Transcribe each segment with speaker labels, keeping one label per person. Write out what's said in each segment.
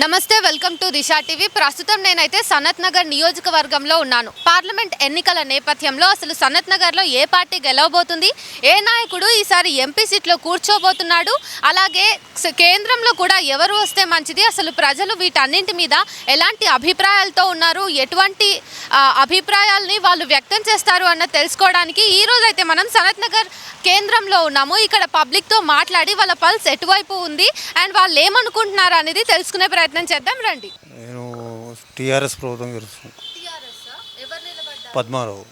Speaker 1: నమస్తే, welcome to Disha TV. ప్రస్తుతం నేనైతే సనత్ నగర్ నియోజకవర్గంలో ఉన్నాను. పార్లమెంట్ ఎన్నికల నేపథ్యంలో అసలు సనత్ నగర్లో ఏ పార్టీ గెలవబోతుంది, ఏ నాయకుడు ఈసారి ఎంపీ సీట్లో కూర్చోబోతున్నాడు, అలాగే కేంద్రంలో కూడా ఎవరు వస్తే మంచిది, అసలు ప్రజలు వీటన్నింటి మీద ఎలాంటి అభిప్రాయాలతో ఉన్నారు, ఎటువంటి అభిప్రాయాలని వాళ్ళు వ్యక్తం చేస్తారు అన్న తెలుసుకోవడానికి ఈరోజు అయితే మనం సనత్ నగర్ కేంద్రంలో ఉన్నాము. ఇక్కడ పబ్లిక్తో మాట్లాడి వాళ్ళ పల్స్ ఎటువైపు ఉంది అండ్ వాళ్ళు ఏమనుకుంటున్నారు అనేది తెలుసుకునే ప్రయత్నం చేద్దాం, రండి.
Speaker 2: నేను టీఆర్ఎస్ ప్రభుత్వం గెలుస్తాను. పద్మారావు.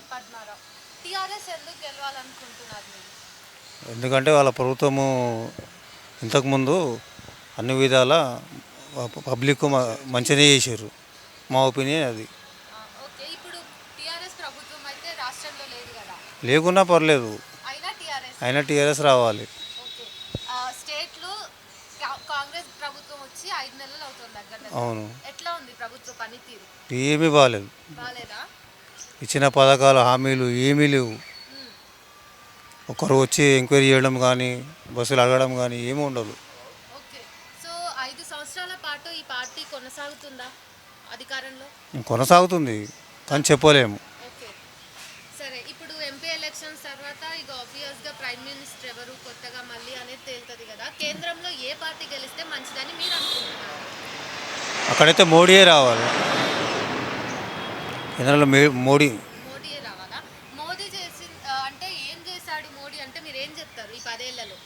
Speaker 2: ఎందుకంటే వాళ్ళ ప్రభుత్వము ఇంతకుముందు అన్ని విధాల పబ్లిక్ మంచిగా చేశారు. మా ఒపీనియన్ అది. లేకున్నా పర్లేదు, అయినా టీఆర్ఎస్ రావాలి. అవును, ఏమీ బాగాలేదు. ఇచ్చిన పథకాలు హామీలు ఏమీ లేవు. ఒకరు వచ్చి ఎంక్వైరీ చేయడం కానీ బస్సులు అడగడం కానీ ఏమీ ఉండదు. కొనసాగుతుంది కానీ చెప్పలేము.
Speaker 1: ప్రైమ్ మినిస్టర్ ఎవరు కొత్తగా మళ్ళీ అనేది తేలుతుంది కదా, కేంద్రంలో ఏ పార్టీ గెలిస్తే మంచిదని మీరు అనుకుంటున్నారు?
Speaker 2: అక్కడైతే మోడీయే రావాలి. కేంద్రంలో మోడీయే
Speaker 1: రావాలా? మోడీ చేసి అంటే ఏం చేశాడు మోడీ అంటే మీరు ఏం చెప్తారు ఈ 10 ఏళ్లలో?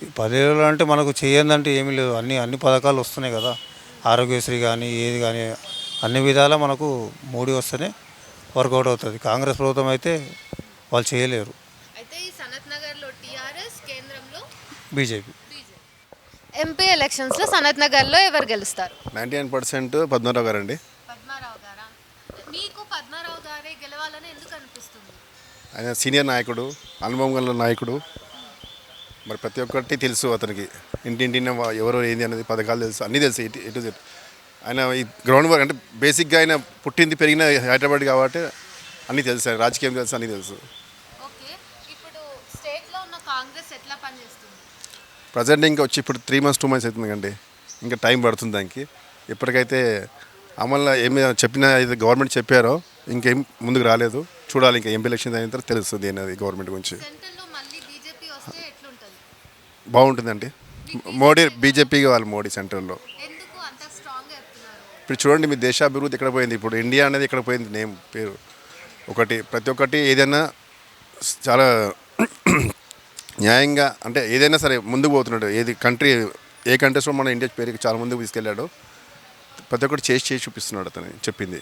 Speaker 2: ఈ 10 ఏళ్ళు అంటే మనకు చేయందంటే ఏమీ లేదు. అన్ని పథకాలు వస్తున్నాయి కదా, ఆరోగ్యశ్రీ కానీ ఏది కానీ అన్ని విధాలా మనకు మోడీ వస్తేనే వర్కౌట్ అవుతుంది. కాంగ్రెస్ ప్రభుత్వం అయితే వాళ్ళు చేయలేరు. బీజేపీ.
Speaker 1: ఎంపీ ఎలక్షన్స్లో సనత్ నగర్లో ఎవరు గెలుస్తారు?
Speaker 3: 99% పద్మారావు గారు అండి.
Speaker 1: పద్మారావు గారా? మీకు పద్మారావు గారే గెలవాలని ఎందుకు అనిపిస్తుంది?
Speaker 3: ఆయన సీనియర్ నాయకుడు, అనుభవం గల నాయకుడు. మరి ప్రతి ఒక్కటి తెలుసు అతనికి. ఇంటింటిన ఎవరో ఏంది అనేది పథకాలు తెలుసు, అన్నీ తెలుసు. ఎటు ఆయన ఈ గ్రౌండ్ వర్క్ అంటే బేసిక్గా ఆయన పుట్టింది పెరిగిన హైదరాబాద్ కాబట్టి అన్నీ తెలుసు. ఆయన రాజకీయం తెలుసు, అన్నీ తెలుసు. ప్రజెంట్ ఇంకా వచ్చి ఇప్పుడు 3 months 2 months అవుతుంది కండి. ఇంకా టైం పడుతుంది దానికి. ఇప్పటికైతే అమలు ఏమి చెప్పిన ఇది గవర్నమెంట్ చెప్పారో ఇంకేం ముందుకు రాలేదు. చూడాలి, ఇంకా ఎంపీ ఎలక్షన్ అయిన తర్వాత తెలుస్తుంది అనేది గవర్నమెంట్ గురించి. బాగుంటుందండి. బీజేపీ కావాలి మోడీ సెంట్రల్లో. ఇప్పుడు చూడండి, మీ దేశాభివృద్ధి ఎక్కడ పోయింది, ఇప్పుడు ఇండియా అనేది ఎక్కడ పోయింది నేమ్ పేరు. ప్రతి ఒక్కటి ఏదైనా చాలా న్యాయంగా అంటే ఏదైనా సరే ముందుకు పోతున్నాడు. ఏ కంట్రీస్లో మన ఇండియా పేరుకి చాలా ముందుకు తీసుకెళ్ళాడు. ప్రతి ఒక్కటి చేసి చూపిస్తున్నాడు అతను చెప్పింది.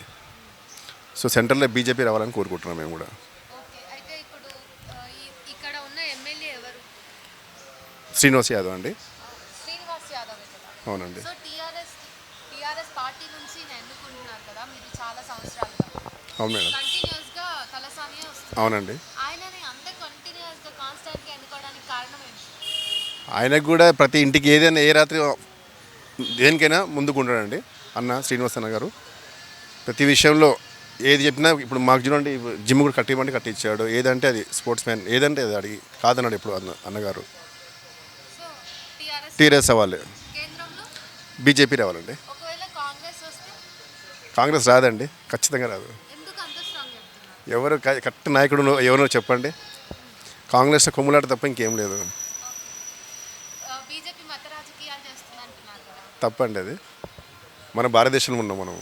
Speaker 3: సో సెంట్రల్లో బీజేపీ రావాలని కోరుకుంటున్నాం మేము కూడా. శ్రీనివాస్ యాదవ్ అండి. అవునండి. అవును మేడం. అవునండి. ఆయనకు కూడా ప్రతి ఇంటికి ఏదైనా ఏ రాత్రి దేనికైనా ముందుకు ఉంటాడండి అన్న శ్రీనివాస్ అన్న గారు. ప్రతి విషయంలో ఏది చెప్పినా ఇప్పుడు మాకు చూడండి, జిమ్ కూడా కట్టిమంటే కట్టించాడు. ఏదంటే అది స్పోర్ట్స్ మ్యాన్, ఏదంటే అది అడిగి కాదన్నాడు ఇప్పుడు అన్నగారు. టీఆర్ఎస్ అవ్వాలి, బీజేపీ రావాలండి. కాంగ్రెస్ రాదండి, ఖచ్చితంగా రాదు. ఎవరు కరెక్ట్ నాయకుడు ఎవరో చెప్పండి. కాంగ్రెస్ కొమ్ములాట తప్ప ఇంకేం లేదు. తప్పండి అది. మన భారతదేశంలో ఉన్నాం మనం.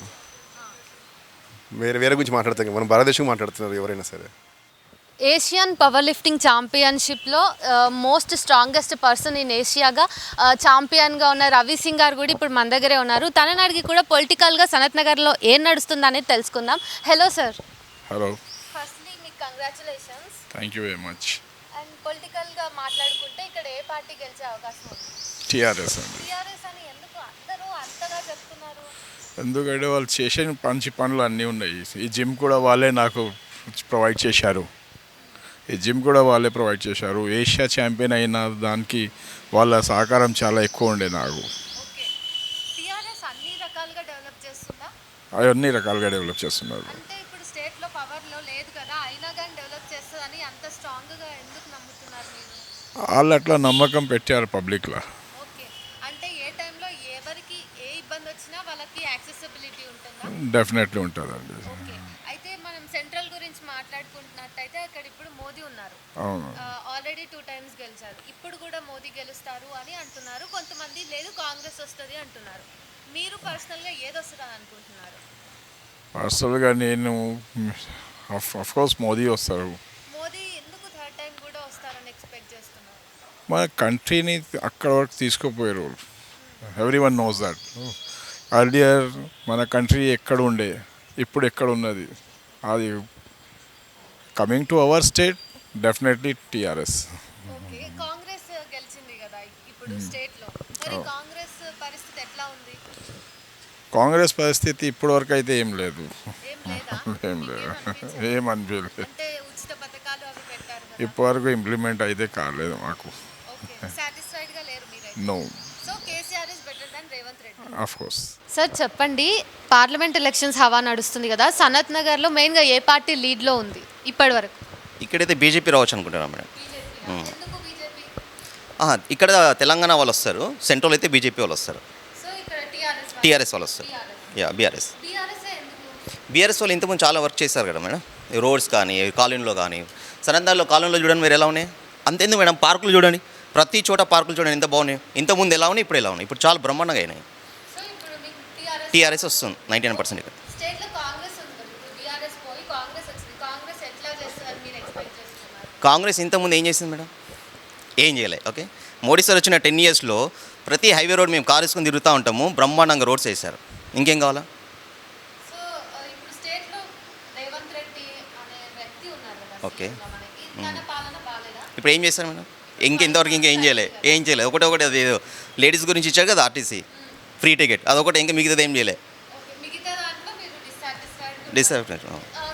Speaker 3: వేరే గురించి మాట్లాడతాం, మనం భారతదేశం మాట్లాడుతున్నారు ఎవరైనా సరే.
Speaker 1: ఏషియన్ పవర్ లిఫ్టింగ్ ఛాంపియన్షిప్లో మోస్ట్ స్ట్రాంగెస్ట్ పర్సన్ ఇన్ ఏషియాగా ఛాంపియన్గా ఉన్న రవి సింగ్ గారు కూడా ఇప్పుడు మన దగ్గరే ఉన్నారు. తనని అడిగి కూడా పొలిటికల్గా సనత్ నగర్లో ఏం నడుస్తుంది అనేది తెలుసుకుందాం. Hello sir.
Speaker 4: హలో.
Speaker 1: ఫస్ట్లీ మీకు congratulations.
Speaker 4: Thank you very much.
Speaker 1: And పొలిటికల్గా మాట్లాడుకుంటే ఇక్కడ ఏ పార్టీ గెలిచే అవకాశం ఉంది?
Speaker 4: టీఆర్ఎస్ అండి.
Speaker 1: టీఆర్ఎస్ అని ఎందుకు అందరూ అంతగా చెప్తున్నారు?
Speaker 4: ఎందుకంటే వాళ్ళు చేసే మంచి పనులు అన్నీ ఉన్నాయి. ఈ జిమ్ కూడా వాళ్ళే నాకు ప్రొవైడ్ చేశారు. ఏషియా ఛాంపియన్ అయిన దానికి వాళ్ళ సహకారం చాలా ఎక్కువ ఉండే నాకు.
Speaker 1: అన్ని రకాలుగా
Speaker 4: డెవలప్ చేస్తున్నారు. వాళ్ళు అట్లా నమ్మకం పెట్టారు పబ్లిక్లో.
Speaker 1: వచ్చినా వాళ్ళకి యాక్సెసిబిలిటీ ఉంటుందా?
Speaker 4: డెఫినెట్లీ ఉంటుందండి.
Speaker 1: ఓకే. అయితే మనం సెంట్రల్ గురించి మాట్లాడుకుంటున్నట్టయితే అక్కడ ఇప్పుడు మోదీ ఉన్నారు.
Speaker 4: అవును.
Speaker 1: ఆల్రెడీ 2 టైమ్స్ గెలిచారు. ఇప్పుడు కూడా మోదీ గెలుస్తారు అని అంటున్నారు. కొంతమంది లేదు కాంగ్రెస్ వస్తుంది అంటున్నారు. మీరు పర్సనల్గా ఏది వస్తుందని అనుకుంటున్నారు?
Speaker 4: పర్సనల్గా నేను ఆఫ్ కోర్స్ మోదీ వస్తారు.
Speaker 1: మోదీ ఎందుకు 3rd టైం కూడా వస్తారని ఎక్స్పెక్ట్ చేస్తున్నారు?
Speaker 4: మన కంట్రీని అక్కడ వరకు తీసుకుపోయారు. Every one knows that. Earlier మన కంట్రీ ఎక్కడ ఉండే, ఇప్పుడు ఎక్కడ ఉన్నది, అది coming to our state definitely TRS.
Speaker 1: Okay. Congress గెలిచింది కదా ఇప్పుడు స్టేట్లో. మరి కాంగ్రెస్ పరిస్థితి ఎట్లా ఉంది?
Speaker 4: కాంగ్రెస్ పరిస్థితి ఇప్పటి వరకు అయితే ఏం లేదు.
Speaker 1: ఏం లేదా?
Speaker 4: ఏం లేదు,
Speaker 1: మీకేమనిపించింది?
Speaker 4: ఏం అనిపించలేదు.
Speaker 1: అంటే ఉచిత పథకాలు అవి పెట్టారు కదా.
Speaker 4: ఇప్పటివరకు ఇంప్లిమెంట్ అయితే కాలేదు మాకు.
Speaker 1: ఓకే. సాటిస్ఫైడ్ గా లేరు మీరైతే.
Speaker 4: No,
Speaker 1: so KCR is better than Revanth Reddy.
Speaker 4: Of course.
Speaker 1: Sir చెప్పండి, పార్లమెంట్ ఎలక్షన్స్ హవా నడుస్తుంది కదా, సనత్ నగర్లో మెయిన్గా ఏ పార్టీ లీడ్లో ఉంది ఇప్పటి వరకు?
Speaker 5: ఇక్కడైతే బీజేపీ రావచ్చు అనుకుంటున్నాను మేడం.
Speaker 1: ఎందుకు బీజేపీ?
Speaker 5: ఇక్కడ తెలంగాణ వాళ్ళు వస్తారు, సెంట్రల్ అయితే బీజేపీ వాళ్ళు వస్తారు,
Speaker 1: సో ఇక్కడ టీఆర్ఎస్
Speaker 5: టీఆర్ఎస్ వాళ్ళు వస్తారు. Yeah, BRS.
Speaker 1: ఎందుకు?
Speaker 5: బీఆర్ఎస్ వాళ్ళు ఇంతకుముందు చాలా వర్క్ చేశారు కదా మేడం, రోడ్స్ కానీ కాలనీలో కానీ. సనత్నగర్లో కాలనీలో చూడండి మీరు ఎలా ఉన్నాయి, అంతెందుకు మేడం పార్కులు చూడండి, ప్రతి చోట పార్కులు చూడండి ఎంత బాగున్నాయి. ఇంతకుముందు ఎలా ఉన్నాయి, ఇప్పుడు ఎలా ఉన్నాయి, ఇప్పుడు చాలా బ్రహ్మాండంగా అయినాయి.
Speaker 1: సో ఇప్పుడు మీకు టీఆర్ఎస్
Speaker 5: టీఆర్ఎస్ వస్తుంది 99% ఇక్కడ.
Speaker 1: స్టేట్లో కాంగ్రెస్ ఉంది కదా, ఇప్పుడు బీఆర్ఎస్ పోయి కాంగ్రెస్ వచ్చింది. కాంగ్రెస్ ఎట్లా చేస్తుందని మీరు ఎక్స్పెక్ట్ చేస్తున్నారు?
Speaker 5: కాంగ్రెస్ ఇంతకుముందు ఏం చేసింది మేడం? ఏం చేయలే. ఓకే, మోడీ సార్ వచ్చిన 10 ఇయర్స్లో ప్రతి హైవే రోడ్ మేము కారు వేసుకొని తిరుగుతూ ఉంటాము, బ్రహ్మాండంగా రోడ్స్ వేశారు. ఇంకేం కావాలా?
Speaker 1: సో ఇప్పుడు స్టేట్లో రేవంత్ రెడ్డి అనే వ్యక్తి ఉన్నారు కదా,
Speaker 5: ఓకే.
Speaker 1: సీఎంగా మనకి. తన పాలన బాలేదా?
Speaker 5: ఇప్పుడు ఏం చేస్తారు మేడం? ఇంకెంతవరకు ఇంకా ఏం చేయలేదు. ఒకటి అది ఏదో లేడీస్ గురించి ఇచ్చారు కదా ఆర్టీసీ ఫ్రీ టికెట్, అదొకటి, ఇంకా మిగతాది ఏం చేయలే.
Speaker 1: ఓకే. మిగతా దాంట్లో మీరు డిస్సాటిస్ఫైడ్.
Speaker 5: డిసప్పాయింట్.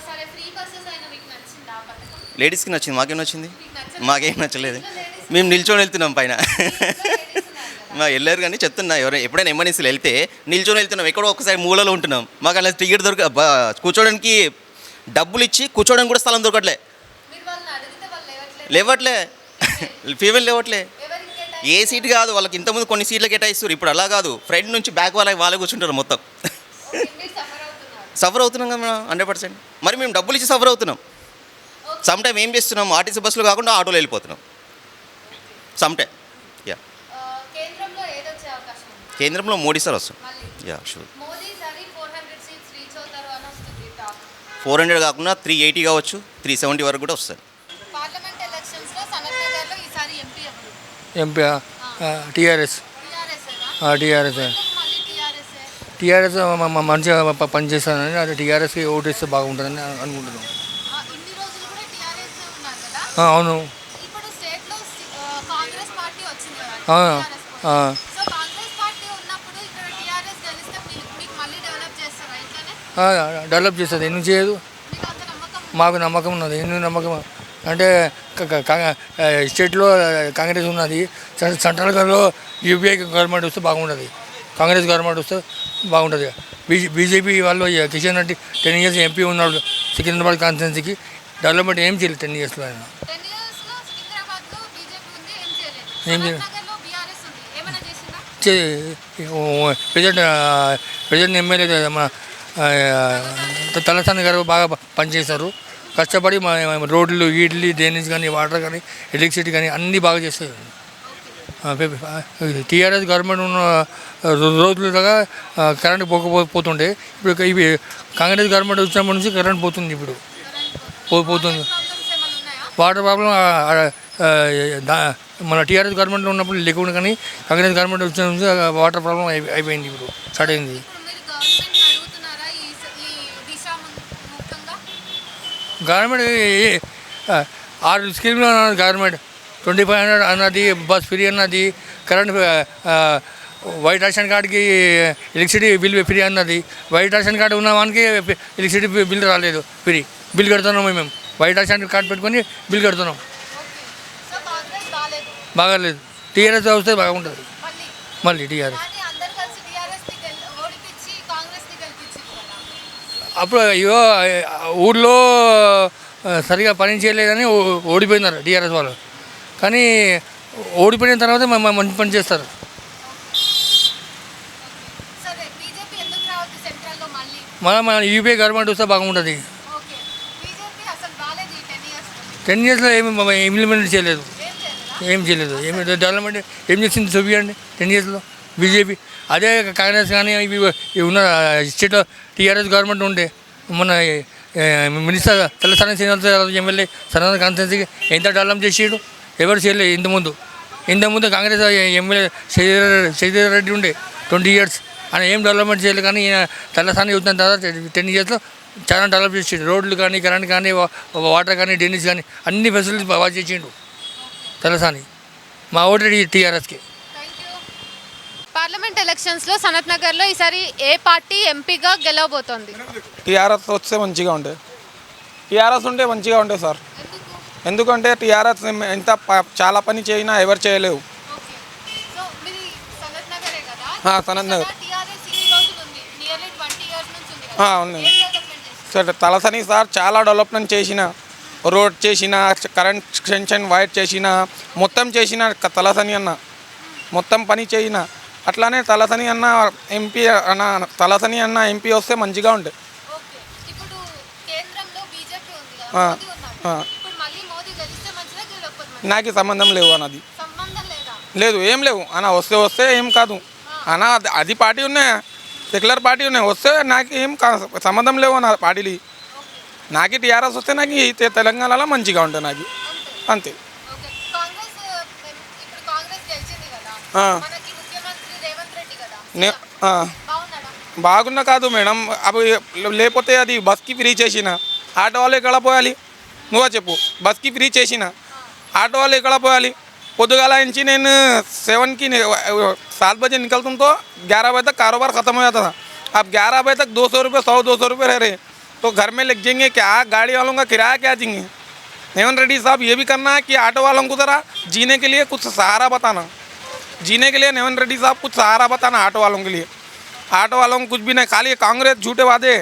Speaker 1: సరే, ఫ్రీ బస్సెస్ అయినా మీకు నచ్చిందా ఆ పథకం?
Speaker 5: లేడీస్కి నచ్చింది, మాకేం నచ్చింది?
Speaker 1: మీకు నచ్చలేదు?
Speaker 5: మాకేం నచ్చలేదు.
Speaker 1: ఇంట్లో ladies
Speaker 5: మేము నిల్చొని వెళ్తున్నాం పైన.
Speaker 1: ladies ఉన్నారు కదా.
Speaker 5: మా వెళ్ళారు కానీ చెప్తున్నా, ఎప్పుడైనా ఎమ్మెన్సీలు వెళ్తే నిల్చొని వెళ్తున్నాం, ఎక్కడో ఒకసారి మూలలో ఉంటున్నాం, మాకు అలా టికెట్ కూర్చోడానికి డబ్బులు ఇచ్చి కూర్చోడానికి కూడా స్థలం దొరకట్లే.
Speaker 1: మీరు వాళ్ళని అడిగితే వాళ్ళు
Speaker 5: లేవట్లే, ఫీమేల్ లేవట్లే.
Speaker 1: ఎవరికి కేటాయి-
Speaker 5: ఏ సీట్ కాదు వాళ్ళకి, ఇంతకుముందు కొన్ని సీట్లు కేటాయిస్తారు, ఇప్పుడు అలా కాదు, ఫ్రంట్ నుంచి బ్యాక్ వాళ్ళే కూర్చుంటారు మొత్తం.
Speaker 1: ఓకే, మీరు సఫర్ అవుతున్నారు.
Speaker 5: సఫర్ అవుతున్నాం కదా మేము 100%. మరి మేము డబ్బులు ఇచ్చి సఫర్ అవుతున్నాం.
Speaker 1: ఓకే.
Speaker 5: సమ్ టైం ఏం చేస్తున్నాం, ఆర్టీసీ బస్సులు కాకుండా ఆటోలో వెళ్ళిపోతున్నాం సమ్ టైం. యా,
Speaker 1: కేంద్రంలో ఏదొచ్చే అవకాశం ఉంది?
Speaker 5: కేంద్రంలో మోడీ సార్ వస్తుంది.
Speaker 1: మళ్ళీ
Speaker 5: యా, షూర్.
Speaker 1: మోదీ సరి 400 సీట్స్ రీచ్ అవుతారు అని వస్తుంది టాక్.
Speaker 5: 400 కాకుండా 380 కావచ్చు, 370 వరకు కూడా వస్తుంది.
Speaker 1: పార్లమెంట్ ఎలక్షన్స్లో సనత్ నగర్లో ఈసారి ఎంపీ ఎవరు?
Speaker 6: MP TRS
Speaker 1: TRS.
Speaker 6: టీఆర్ఎస్
Speaker 1: మళ్ళీ టీఆర్ఎస్.
Speaker 6: టీఆర్ఎస్ మంచిగా పనిచేస్తానని అది టీఆర్ఎస్కి ఓటేస్తే బాగుంటుందని అనుకుంటున్నాం.
Speaker 1: ఇన్ని రోజులు కూడా టీఆర్ఎస్ ఉన్నారు కదా.
Speaker 6: అవును.
Speaker 1: ఇప్పుడు స్టేట్లో కాంగ్రెస్ పార్టీ వచ్చింది కదా,
Speaker 6: అవును.
Speaker 1: TRS. సో కాంగ్రెస్ పార్టీ ఉన్నప్పుడు ఇక్కడ టీఆర్ఎస్ గెలిస్తే మీకు మళ్ళీ డెవలప్ చేస్తారా ఇట్లానే?
Speaker 6: డెవలప్ చేస్తుంది, ఎందుకు చేయదు?
Speaker 1: మీకు అంత నమ్మకం?
Speaker 6: మాకు నమ్మకం ఉన్నది. ఎందుకు నమ్మకం అంటే స్టేట్లో కాంగ్రెస్ ఉన్నది, సెంట్రల్లో యూపీఐ గవర్నమెంట్ వస్తే బాగుంటుంది, కాంగ్రెస్ గవర్నమెంట్ వస్తే బాగుంటుంది. బీజేపీ వాళ్ళు కిషన్ రెడ్డి 10 ఇయర్స్ ఎంపీ ఉన్నాడు సికింద్రాబాద్ కాన్స్టిట్యున్సీకి, డెవలప్మెంట్ ఏం చేయలేదు 10 ఇయర్స్లో ఆయన.
Speaker 1: 10 ఇయర్స్లో సికింద్రాబాద్లో బీజేపీ ఉంది, ఏం చేయలేదు.
Speaker 6: ఏం చేయలేదు.
Speaker 1: సనత్ నగర్లో బీఆర్ఎస్ ఉంది, ఏమైనా చేసిందా?
Speaker 6: ప్రెసిడెంట్ ఎమ్మెల్యే మన తలసాని గారు బాగా పనిచేస్తారు, కష్టపడి మా రోడ్లు గీడ్లు దేనికి కానీ వాటర్ కానీ ఎలక్ట్రిసిటీ కానీ అన్నీ బాగా చేస్తారు. టీఆర్ఎస్ గవర్నమెంట్ ఉన్న రోజులుగా కరెంట్ పోతుండే, ఇప్పుడు ఇవి కాంగ్రెస్ గవర్నమెంట్ వచ్చినప్పటి నుంచి కరెంట్ పోతుంది, ఇప్పుడు పోతుంది.
Speaker 1: ప్రాబ్లమ్స్ ఏమైనా ఉన్నాయా?
Speaker 6: వాటర్ ప్రాబ్లం మన టీఆర్ఎస్ గవర్నమెంట్లో ఉన్నప్పుడు లేకుండా, కానీ కాంగ్రెస్ గవర్నమెంట్ వచ్చిన నుంచి వాటర్ ప్రాబ్లం అయిపోయింది, ఇప్పుడు స్టార్ట్ అయింది.
Speaker 1: ఇప్పుడు మీరు గవర్నమెంట్ అడుగుతున్నారా ఈ దిశాముఖంగా?
Speaker 6: గవర్నమెంట్ 6 స్కీమ్లు అన్నది గవర్నమెంట్, 2500 అన్నది, బస్ ఫ్రీ అన్నది, కరెంట్ వైట్ రేషన్ కార్డుకి ఎలక్ట్రిసిటీ బిల్ ఫ్రీ అన్నది. వైట్ రేషన్ కార్డు ఉన్న వానికి ఎలక్ట్రిసిటీ బిల్ రాలేదు, ఫ్రీ బిల్ కడుతున్నాం మేము. వైట్ రేషన్ కార్డు పెట్టుకొని బిల్ కడుతున్నాం,
Speaker 1: సో కాంగ్రెస్ బాలేదు,
Speaker 6: బాగాలేదు. టీఆర్ఎస్ వస్తే బాగుంటుంది మళ్ళీ టీఆర్ఎస్.
Speaker 1: కానీ అందరు కలిసి టీఆర్ఎస్ని ఓడిపించి కాంగ్రెస్ని గెలిపించారు కదా.
Speaker 6: అప్పుడు అయ్యో ఊళ్ళో సరిగా పని చేయలేదని ఓడిపోయినారు టీఆర్ఎస్ వాళ్ళు, కానీ ఓడిపోయిన తర్వాత మంచి పని చేస్తారు.
Speaker 1: సరే, బీజేపీ సెంట్రల్లో మళ్ళీ
Speaker 6: మన యూపీఏ గవర్నమెంట్ వస్తే బాగుంటుంది.
Speaker 1: ఓకే బీజేపీ అసలు బాలేదు ఈ 10 ఇయర్స్
Speaker 6: 10 ఇయర్స్లో ఏమి ఇంప్లిమెంట్ చేయలేదు,
Speaker 1: ఏం చేయలేదా
Speaker 6: ఏం చేయలేదు. ఏమి డెవలప్మెంట్ ఏం చేసింది చూపించండి 10 ఇయర్స్లో బీజేపీ. అదే కాంగ్రెస్ కానీ ఇవి ఉన్న స్టేట్లో టీఆర్ఎస్ గవర్నమెంట్ ఉండే మొన్న మినిస్టర్ తలసాని శ్రీనివాసరావు ఎమ్మెల్యే సనాతన కాన్స్టిట్యున్సీకి ఎంత డెవలప్ చేసాడు, ఎవరు చేయలేదు. ఇంతకుముందు కాంగ్రెస్ ఎమ్మెల్యే శ్రీధర్ రెడ్డి ఉండే 20 ఇయర్స్, ఆయన ఏం డెవలప్మెంట్ చేయలేదు. కానీ ఈయన తలసాని వచ్చిన తర్వాత 10 ఇయర్స్లో చాలా డెవలప్ చేసాడు. రోడ్లు కానీ, కరెంట్ కానీ, వాటర్ కానీ, డ్రైనేజ్ కానీ అన్ని ఫెసిలిటీస్ బాగా చేసిండు తలసాని. మా ఓటు టీఆర్ఎస్కి.
Speaker 1: Thank you. పార్లమెంట్ ఎలక్షన్స్లో సనత్ నగర్లో ఈసారి ఏ పార్టీ ఎంపీగా గెలవబోతోంది?
Speaker 7: టీఆర్ఎస్ వస్తే మంచిగా ఉంటాయి. టీఆర్ఎస్ ఉంటే మంచిగా ఉంటాయి సార్. ఎందుకంటే టీఆర్ఎస్ ఎంత చాలా పని చేయినా ఎవరు చేయలేవు.
Speaker 1: సో మీది సనత్ నగరే కదా?
Speaker 7: సనత్ నగర్
Speaker 1: టీఆర్ఎస్ ఇన్ని రోజులు ఉంది, నియర్లీ 20 ఇయర్స్ నుంచి ఉంది కదా?
Speaker 7: ఉంది
Speaker 1: ఏం డెవలప్మెంట్ చేసింది?
Speaker 7: సార్. తలసని సార్ చాలా డెవలప్మెంట్ చేసిన, రోడ్ చేసిన, కరెంట్ ఎక్స్టెన్షన్ వైర్ చేసిన, మొత్తం చేసిన తలసని అన్న, మొత్తం పని చేసిన. అట్లానే తలసని అన్న ఎంపీ తలసని అన్న ఎంపీ వస్తే మంచిగా ఉంటాయి.
Speaker 1: ఓకే ఇప్పుడు కేంద్రంలో బీజేపీ ఉంది కదా, మోదీ ఉన్నాడు. ఇప్పుడు మళ్ళీ మోదీ గెలిస్తే మంచిదా గెలవకపోతే మంచిదా?
Speaker 7: నాకు సంబంధం లేవు అన్నది
Speaker 1: సంబంధం లేదా?
Speaker 7: లేదు, ఏం లేవు అన్న. వస్తే ఏం కాదు అన్న. అది పార్టీ ఉన్నాయి, సెక్యులర్ పార్టీ ఉన్నాయి. వస్తే నాకు ఏం సంబంధం లేవు అన్న పార్టీలు. నాకు టీఆర్ఎస్ వస్తే నాకు తెలంగాణలో మంచిగా ఉంటుంది నాకు, అంతే.
Speaker 1: ఓకే కాంగ్రెస్ ఇప్పుడు కాంగ్రెస్ గెలిచింది కదా, మనకి ముఖ్యమంత్రి రేవంత్ రెడ్డి కదా, బాగున్నాడా?
Speaker 7: బాగున్నా కాదు మేడం. అవి లేకపోతే అది బస్కి ఫ్రీ చేసిన ఆటో వాళ్ళు ఎక్కడ పోయాలి నువ్వే చెప్పు. బస్కి ఫ్రీ చేసిన ఆటో వాళ్ళు ఎక్కడ పోయాలి? పొద్దుగాల నుంచి నేను 7 की 7 बजे निकलता हूँ तो 11 बजे तक कारोबार ख़त्म हो जाता था. अब 11 बजे तक 200 रुपये 100-200 रुपये रह रहे, तो घर में लग जाएंगे क्या? गाड़ी वालों का किराया क्या देंगे? रेवंत रेड्डी साहब ये भी करना है कि ऑटो वालों को ज़रा जीने के लिए कुछ सहारा बताना. जीने के लिए रेवंत रेड्डी साहब कुछ सहारा बताना ऑटो वालों के लिए. ऑटो वालों को कुछ भी नहीं, खाली कांग्रेस झूठे वादे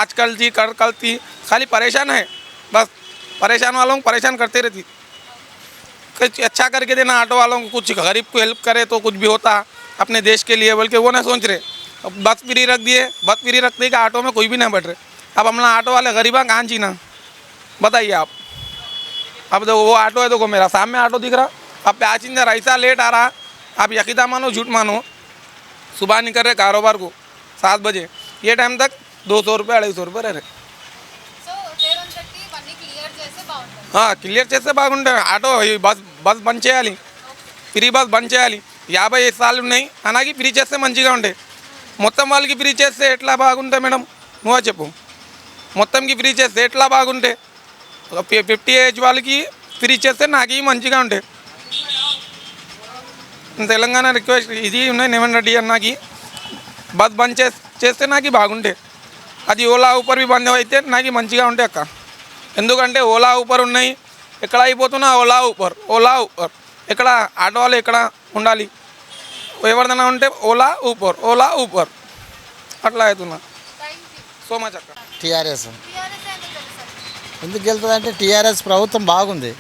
Speaker 7: आजकल थी कल थी, खाली परेशान है बस. परेशान वालों को परेशान करते रहती. कुछ अच्छा करके देना ऑटो वालों को, कुछ गरीब को हेल्प करे तो कुछ भी होता अपने देश के लिए, बल्कि वो ना सोच रहे. अब बस फ्री रख दिए, बस फ्री रखते कि ऑटो में कोई भी नहीं बैठ रहे. अब हमला ऑटो वाले गरीबा कहाँ जीना बताइए आप. अब देखो वो ऑटो है, देखो मेरा सामने ऑटो दिख रहा. अब पैसेंजर ऐसा लेट आ रहा, आप यकीदा मानो झूठ मानो, सुबह निकल रहे कारोबार को 7 बजे, ये टाइम तक 200 रुपये 250 रुपये रह रहे.
Speaker 1: సో రేవంత్ రెడ్డి ఇవన్నీ క్లియర్ చేస్తే బాగుంటుంది.
Speaker 7: క్లియర్ చేస్తే బాగుంటుంది. ఆటో బస్ బంద్ చేయాలి, ఫ్రీ బస్ బంద్ చేయాలి. 55 సార్లు ఉన్నాయి అలాగే ఫ్రీ చేస్తే మంచిగా ఉంటాయి. మొత్తం వాళ్ళకి ఫ్రీ చేస్తే ఎట్లా బాగుంటాయి మేడం నువ్వే చెప్పు. మొత్తంకి ఫ్రీ చేస్తే ఎట్లా బాగుంటాయి? 50 ఏజ్ వాళ్ళకి ఫ్రీ చేస్తే నాకు మంచిగా ఉంటాయి. తెలంగాణ రిక్వెస్ట్ ఇది ఉన్నాయి రేవంత్ రెడ్డి అన్నకి, బస్ బంద్ చేస్తే నాకు బాగుంటాయి. అది ఓలా ఊపర్ भी బంద్ అయితే నాకు మంచిగా ఉంటాయి అక్క. ఎందుకంటే ఓలా ఊపర్ ఉన్నాయి, ఎక్కడ అయిపోతున్నా ఓలా ఊపర్ ఎక్కడ ఆటో వాళ్ళు ఎక్కడ ఉండాలి, ఎవరిదైనా ఉంటే ఓలా ఊపర్ అట్లా అవుతున్నా. సో మచ్ అక్క.
Speaker 8: టీఆర్ఎస్ ఎందుకు గెలుతుంది అంటే టీఆర్ఎస్ ప్రభుత్వం బాగుంది.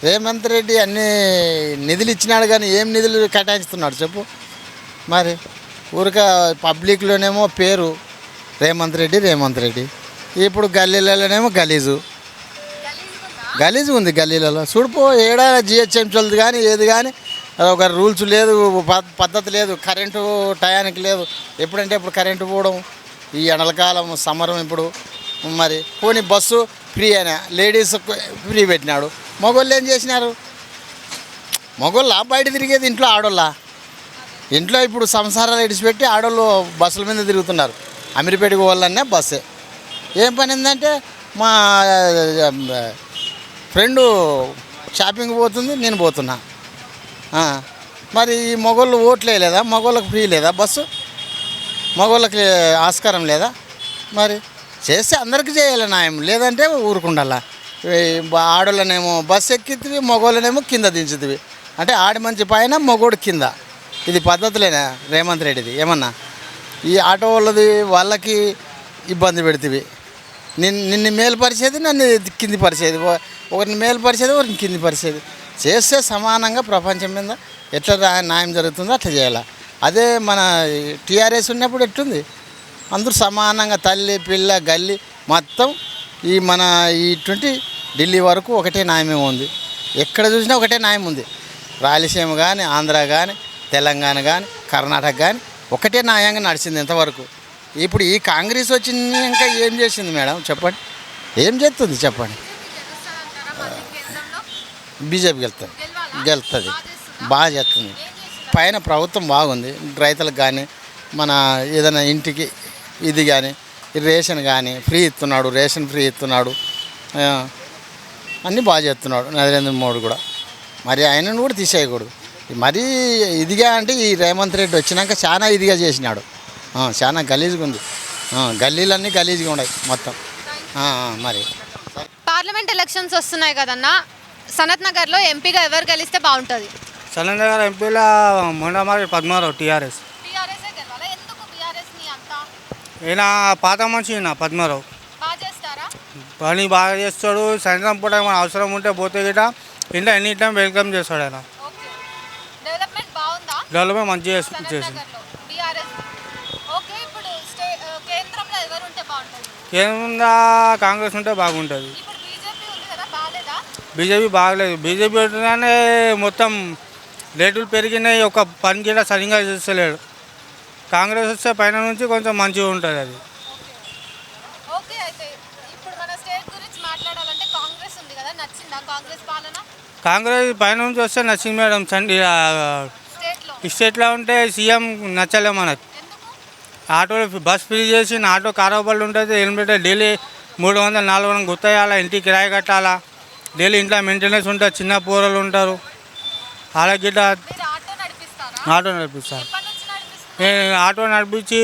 Speaker 8: రేవంత్ రెడ్డి అన్ని నిధులు ఇచ్చినాడు కానీ ఏం నిధులు కేటాయిస్తున్నాడు చెప్పు. మరి ఊరిక పబ్లిక్లోనేమో పేరు రేవంత్ రెడ్డి, ఇప్పుడు గల్లీలలోనేమో గలీజు ఉంది. గల్లీలలో చూడిపో ఏడా జిహెచ్ఎంసీలది కానీ ఏది కానీ ఒక రూల్స్ లేదు, పద్ధతి లేదు, కరెంటు టయానికి లేదు. ఎప్పుడంటే ఇప్పుడు కరెంటు పోవడం, ఈ ఎండలకాలం సమ్మరం ఇప్పుడు. మరి పోనీ బస్సు ఫ్రీ అయినా లేడీస్ ఫ్రీ పెట్టినాడు. మగవాళ్ళు ఏం చేసినారు? మగవాళ్ళ బయట తిరిగేది ఇంట్లో, ఆడోళ్ళ ఇంట్లో ఇప్పుడు సంసారాలు ఇడిచిపెట్టి ఆడోళ్ళు బస్సుల మీద తిరుగుతున్నారు. అమీర్పేటకు పోవాలన్నా బస్సే. ఏం పని ఏంటంటే మా ఫ్రెండు షాపింగ్ పోతుంది, నేను పోతున్నా. మరి ఈ మగవాళ్ళు ఓట్లు వేయలేదా? మగవాళ్ళకి ఫ్రీ లేదా బస్సు? మగవాళ్ళకి ఆస్కారం లేదా? మరి చేస్తే అందరికీ చేయాలి న్యాయం, లేదంటే ఊరుకుండాలా. ఆడోళ్ళనేమో బస్సు ఎక్కితివి, మగవాళ్ళనేమో కింద దించుతివి. అంటే ఆడి మంచి పైన మగోడు కింద. ఇది పద్ధతులేనా రేవంత్ రెడ్డిది? ఏమన్నా ఈ ఆటో వాళ్ళకి ఇబ్బంది పెడుతుంది. నిన్ను మేలుపరిచేది, నన్ను కింది పరిచేది, ఒకరిని మేలుపరిచేది, ఒకరిని కింది పరిచేది. చేస్తే సమానంగా ప్రపంచం మీద ఎట్లా న్యాయం జరుగుతుందో అట్లా చేయాలి. అదే మన టీఆర్ఎస్ ఉన్నప్పుడు ఎట్లుంది, అందరూ సమానంగా తల్లి పిల్ల గల్లి మొత్తం ఈ మన ఇటువంటి ఢిల్లీ వరకు ఒకటే న్యాయమే ఉంది. ఎక్కడ చూసినా ఒకటే న్యాయం ఉంది. రాయలసీమ కానీ, ఆంధ్ర కానీ, తెలంగాణ కానీ, కర్ణాటక కానీ ఒకటే న్యాయంగా నడిచింది ఇంతవరకు. ఇప్పుడు ఈ కాంగ్రెస్ వచ్చింది ఇంకా ఏం చేసింది మేడం చెప్పండి, ఏం చేస్తుంది చెప్పండి. బీజేపీ గెలుతుంది, బాగా చేస్తుంది. పైన ప్రభుత్వం బాగుంది, రైతులకు కానీ మన ఏదైనా ఇంటికి ఇది కానీ రేషన్ కానీ ఫ్రీ ఇస్తున్నాడు, రేషన్ ఫ్రీ ఇస్తున్నాడు, అన్నీ బాగా చేస్తున్నాడు నరేంద్ర మోడీ కూడా. మరి ఆయనను కూడా తీసేయకూడదు. మరీ ఇదిగా అంటే ఈ రేవంత్ రెడ్డి వచ్చినాక చాలా ఇదిగా చేసినాడు, చాలా గలీజ్గా ఉంది. గల్లీలన్నీ గలీజ్గా ఉన్నాయి మొత్తం. మరి
Speaker 1: పార్లమెంట్ ఎలక్షన్స్ వస్తున్నాయి కదన్నా, సనత్ నగర్లో ఎంపీగా ఎవరు గెలిస్తే బాగుంటుంది?
Speaker 9: సనత్ నగర్ ఎంపీలో మొండమారి పద్మారావు టీఆర్ఎస్.
Speaker 1: టీఆర్ఎస్ఏ గెలవాలా? ఎందుకు టీఆర్ఎస్ని అంతా?
Speaker 9: ఈయన పాత మనిషి ఈయన పద్మారావు,
Speaker 1: బాగా చేస్తారా?
Speaker 9: పని బాగా చేస్తాడు. సాయంత్రం పూట మన అవసరం ఉంటే పోతే గిట ఇంట్లో ఎనీ టైం వెల్కమ్ చేస్తాడు ఆయన.
Speaker 1: ఓకే, డెవలప్మెంట్ బాగుందా
Speaker 9: డెవలప్మెంట్ మంచిగా
Speaker 1: సనత్
Speaker 9: చేసింది.
Speaker 1: నగర్లో? టీఆర్ఎస్. ఓకే, ఇప్పుడు కేంద్రంలో ఎవరు ఉంటే బాగుంటుంది?
Speaker 9: కేంద్రంలో కాంగ్రెస్ ఉంటే బాగుంటుంది.
Speaker 1: ఇప్పుడు బీజేపీ ఉంది కదా, బాగాలేదా?
Speaker 9: బీజేపీ బాగలేదు. బీజేపీ పెట్టగానే మొత్తం రేట్లు పెరిగినాయి, ఒక పని కూడా సరిగ్గా చేస్తలేడు. కాంగ్రెస్ వస్తే పైన నుంచి కొంచెం మంచిగా ఉంటుంది అది.
Speaker 1: ఓకే, అయితే ఇప్పుడు మన స్టేట్ గురించి మాట్లాడాలంటే కాంగ్రెస్ ఉంది కదా, నచ్చిందా కాంగ్రెస్ పాలన
Speaker 9: కాంగ్రెస్ పైన నుంచి వస్తే నచ్చింది మేడం.
Speaker 1: స్టేట్లో?
Speaker 9: స్టేట్లో ఉంటే సీఎం నచ్చలే మనకు.
Speaker 1: ఎందుకు?
Speaker 9: ఆటో బస్ ఫ్రీ చేసి ఆటో కారోబార్లు ఉంటుంది, హెల్మెట్ డైలీ 300 400 గుర్తయ్యాలా, ఇంటికి కిరాయి కట్టాలా, డైలీ ఇంట్లో మెయింటెనెన్స్ ఉంటుంది, చిన్న పూరలు ఉంటారు. అలా గిట్ట
Speaker 1: మీరు ఆటో నడిపిస్తారా?
Speaker 9: ఆటో నడిపిస్తాను.
Speaker 1: ఎప్పటి నుంచి నడిపిస్తున్నారు?
Speaker 9: నేను ఆటో నడిపించి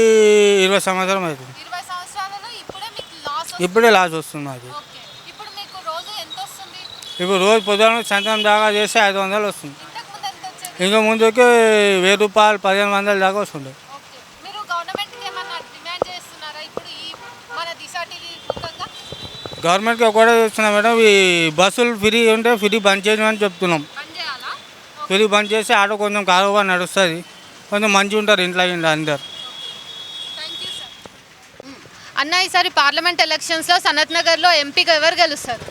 Speaker 9: 20 సంవత్సరం అవుతుంది.
Speaker 1: 20 సంవత్సరాలలో ఇప్పుడే మీకు లాస్
Speaker 9: ఇప్పుడే లాస్ వస్తుంది నాకు.
Speaker 1: ఓకే, ఇప్పుడు మీకు రోజు ఎంత వస్తుంది?
Speaker 9: ఇప్పుడు రోజు పొద్దున సాయంత్రం దాకా చేస్తే 500 వస్తుంది.
Speaker 1: ఇంతకు ముందు ఎంత వచ్చేది?
Speaker 9: ఇంకా ముందుకి 1000 రూపాయలు 1500 దాకా వస్తుంది.
Speaker 1: ఓకే, మీరు గవర్నమెంట్కి ఏమన్నా డిమాండ్ చేస్తున్నారా ఇప్పుడు ఈ మన దిశ టీవీ ముఖంగా?
Speaker 9: గవర్నమెంట్కి ఒకటే చూస్తున్నాం మేడం, ఈ బస్సులు ఫ్రీ ఉంటే ఫ్రీ బంద్ చేయమని చెప్తున్నాం.
Speaker 1: బంద్ చేయాలా?
Speaker 9: ఫ్రీ బంద్ చేసి ఆటో కొంచెం కారోబార్ నడుస్తుంది, కొంచెం మంచిగా ఉంటారు ఇంట్లో అందరు.
Speaker 1: Thank you sir. అన్న, ఈసారి పార్లమెంట్ ఎలక్షన్స్లో సనత్ నగర్లో ఎంపీగా ఎవరు గెలుస్తారు?